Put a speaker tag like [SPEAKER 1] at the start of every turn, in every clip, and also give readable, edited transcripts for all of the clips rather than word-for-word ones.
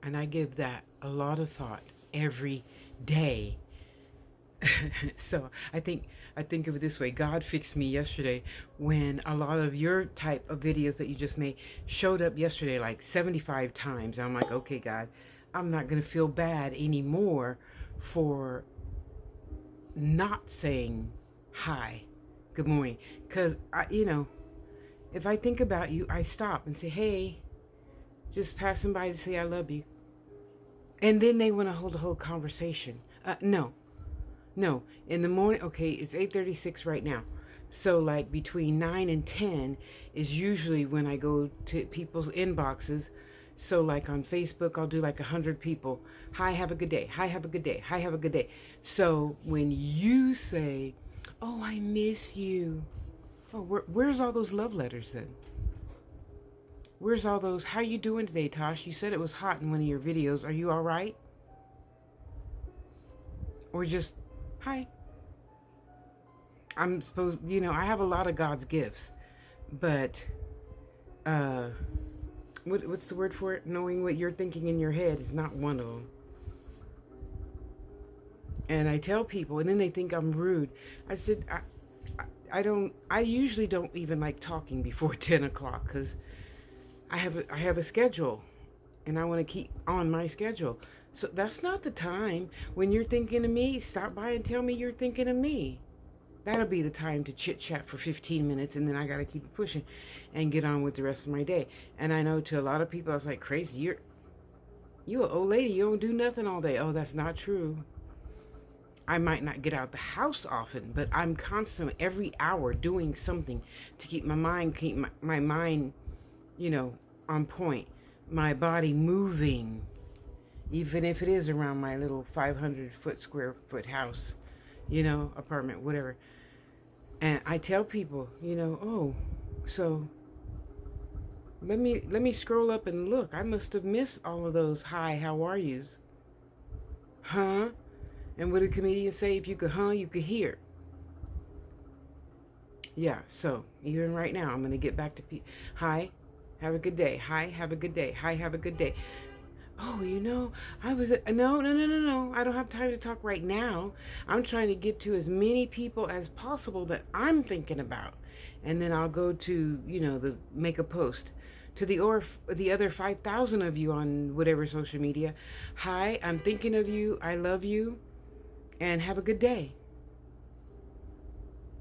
[SPEAKER 1] And I give that a lot of thought every day. So I think of it this way. God fixed me yesterday when a lot of your type of videos that you just made showed up yesterday like 75 times. I'm like, okay, God, I'm not going to feel bad anymore for not saying hi, good morning. Because, if I think about you, I stop and say, hey, just passing by to say I love you. And then they want to hold a whole conversation. No, no. In the morning, okay, it's 8:36 right now. So like between 9 and 10 is usually when I go to people's inboxes. So like on Facebook, I'll do like 100 people. Hi, have a good day. Hi, have a good day. Hi, have a good day. So when you say, oh, I miss you. Oh, where's all those love letters then? Where's all those, how you doing today, Tosh? You said it was hot in one of your videos. Are you all right? Or just, hi. I'm supposed, I have a lot of God's gifts, but uh, what's the word for it? Knowing what you're thinking in your head is not one of them. And I tell people, and then they think I'm rude. I said, I don't, I usually don't even like talking before 10 o'clock because I have a schedule and I want to keep on my schedule. So that's not the time. When you're thinking of me, stop by and tell me you're thinking of me. That'll be the time to chit chat for 15 minutes, and then I gotta keep it pushing and get on with the rest of my day. And I know to a lot of people I was like, crazy, you an old lady, you don't do nothing all day. Oh, that's not true. I might not get out the house often, but I'm constantly every hour doing something to keep my mind, you know, on point. My body moving, even if it is around my little 500 square foot house, apartment, whatever. And I tell people, oh, so let me scroll up and look. I must have missed all of those hi, how are yous? Huh? And what did comedians say? If you could you could hear. Yeah, so even right now, I'm going to get back to hi, have a good day. Hi, have a good day. Hi, have a good day. Oh, I was no, no, no, no, no. I don't have time to talk right now. I'm trying to get to as many people as possible that I'm thinking about, and then I'll go to the make a post to the other 5,000 of you on whatever social media. Hi, I'm thinking of you. I love you, and have a good day.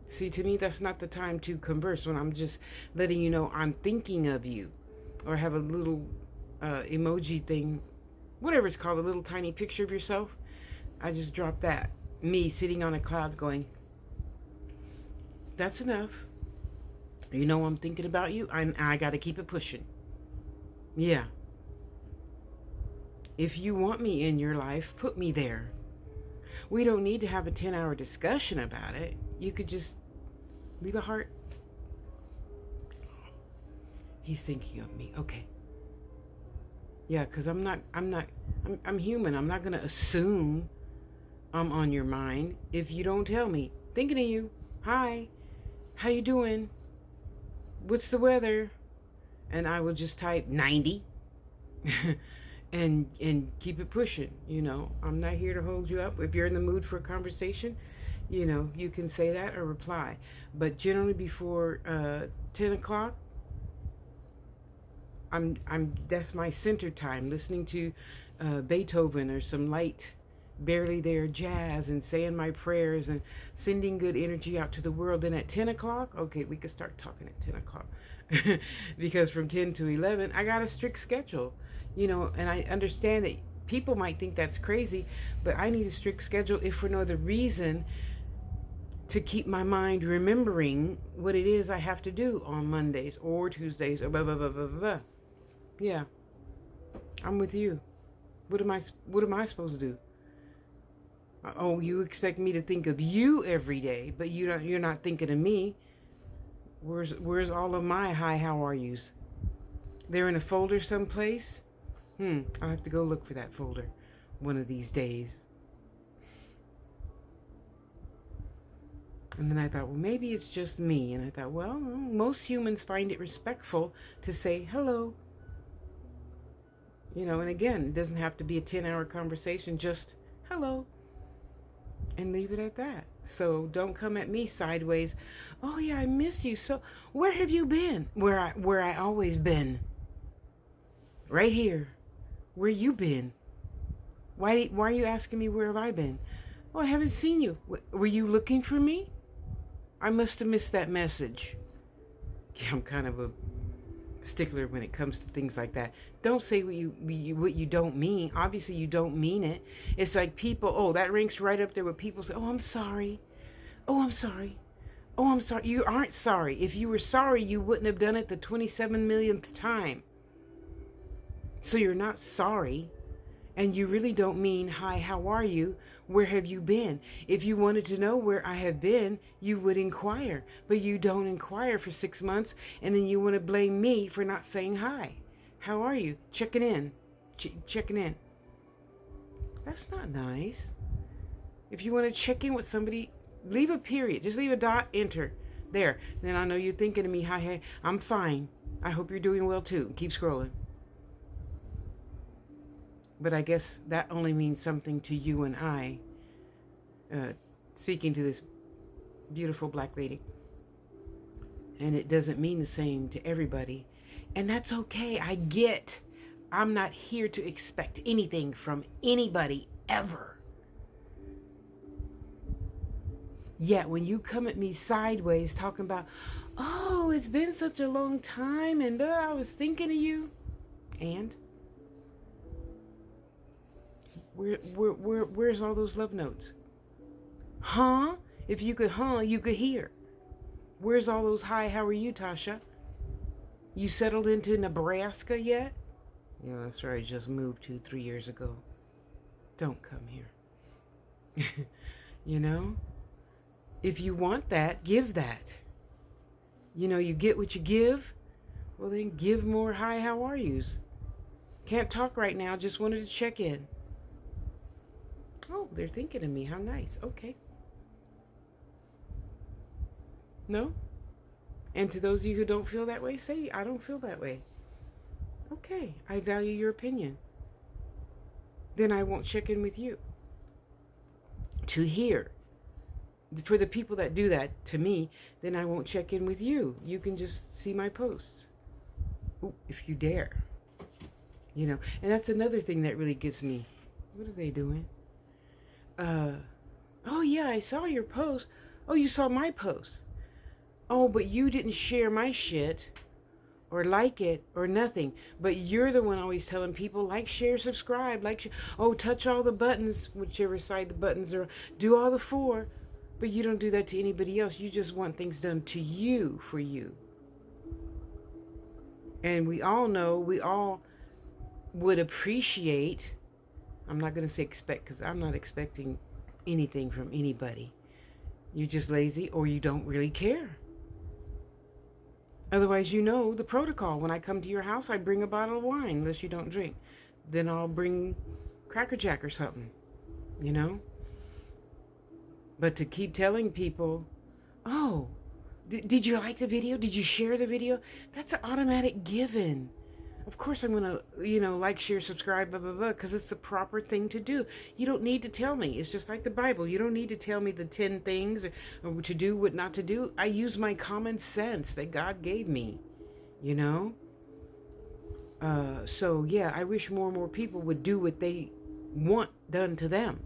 [SPEAKER 1] See, to me, that's not the time to converse when I'm just letting you know I'm thinking of you, or have a little emoji thing, whatever it's called, a little tiny picture of yourself. I just dropped that. Me sitting on a cloud going, that's enough. I'm thinking about you. I got to keep it pushing. Yeah. If you want me in your life, put me there. We don't need to have a 10-hour discussion about it. You could just leave a heart. He's thinking of me. Okay. Yeah, because I'm human. I'm not going to assume I'm on your mind if you don't tell me. Thinking of you. Hi. How you doing? What's the weather? And I will just type 90 and keep it pushing. I'm not here to hold you up. If you're in the mood for a conversation, you can say that or reply. But generally before 10 o'clock, I'm that's my center time, listening to Beethoven or some light, barely there jazz, and saying my prayers and sending good energy out to the world. Then at 10 o'clock, okay, we could start talking at 10 o'clock. Because from 10 to 11, I got a strict schedule, and I understand that people might think that's crazy, but I need a strict schedule if for no other reason to keep my mind remembering what it is I have to do on Mondays or Tuesdays or blah, blah, blah, blah, blah. Yeah, I'm with you. What am I supposed to do? Oh, you expect me to think of you every day, but you're not thinking of me. Where's all of my hi, how are yous? They're in a folder someplace? I'll have to go look for that folder one of these days. And then I thought, well, maybe it's just me. And I thought, well, most humans find it respectful to say hello. And again, it doesn't have to be a 10-hour conversation, just hello, and leave it at that. So don't come at me sideways. Oh yeah, I miss you. So where have you been? Where I always been. Right here. Where you been? Why are you asking me where have I been? Oh, I haven't seen you. Were you looking for me? I must have missed that message. Yeah, I'm kind of a stickler when it comes to things like that. Don't say what you don't mean. Obviously, you don't mean it. It's like people, oh, that ranks right up there with people say, oh, I'm sorry. Oh, I'm sorry. Oh, I'm sorry. You aren't sorry. If you were sorry, you wouldn't have done it the 27 millionth time. So you're not sorry. And you really don't mean, hi, how are you? Where have you been? If you wanted to know where I have been, you would inquire. But you don't inquire for 6 months, and then you want to blame me for not saying hi. How are you? Checking in. Checking in. That's not nice. If you want to check in with somebody, leave a period. Just leave a dot, enter. There. Then I know you're thinking of me, hi, hey, I'm fine. I hope you're doing well too. Keep scrolling. But I guess that only means something to you and I, speaking to this beautiful black lady. And it doesn't mean the same to everybody. And that's okay. I'm not here to expect anything from anybody ever. Yet when you come at me sideways talking about, oh, it's been such a long time and I was thinking of you. And where's all those love notes? Huh? If you could you could hear. Where's all those hi, how are you, Tasha? You settled into Nebraska yet? Yeah, that's right. I just moved 3 years ago. Don't come here. If you want that, give that. You get what you give. Well, then give more hi, how are yous. Can't talk right now. Just wanted to check in. Oh, they're thinking of me. How nice. Okay. No? And to those of you who don't feel that way, say, I don't feel that way. Okay, I value your opinion. Then I won't check in with you. To hear. For the people that do that to me, then I won't check in with you. You can just see my posts. Ooh, if you dare. And that's another thing that really gets me. What are they doing? Oh yeah, I saw your post. Oh, you saw my post. Oh, but you didn't share my shit or like it or nothing. But you're the one always telling people like, share, subscribe, oh, touch all the buttons, whichever side the buttons are, do all the 4. But you don't do that to anybody else. You just want things done to you for you. And we all know, we all would appreciate, I'm not going to say expect, because I'm not expecting anything from anybody. You're just lazy or you don't really care. Otherwise, the protocol. When I come to your house, I bring a bottle of wine, unless you don't drink. Then I'll bring Cracker Jack or something, But to keep telling people, oh, did you like the video? Did you share the video? That's an automatic given. Of course I'm going to, like, share, subscribe, blah, blah, blah, because it's the proper thing to do. You don't need to tell me. It's just like the Bible. You don't need to tell me the 10 things or to do, what not to do. I use my common sense that God gave me, So, yeah, I wish more and more people would do what they want done to them.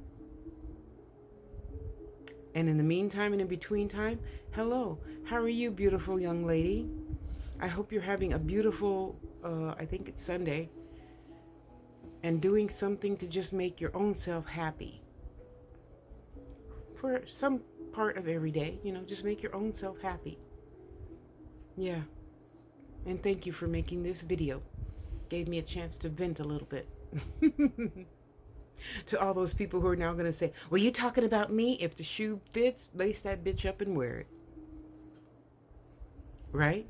[SPEAKER 1] And in the meantime and in between time, hello. How are you, beautiful young lady? I hope you're having a beautiful, I think it's Sunday, and doing something to just make your own self happy. For some part of every day, just make your own self happy. Yeah. And thank you for making this video. Gave me a chance to vent a little bit. To all those people who are now going to say, well, you talking about me? If the shoe fits, lace that bitch up and wear it. Right?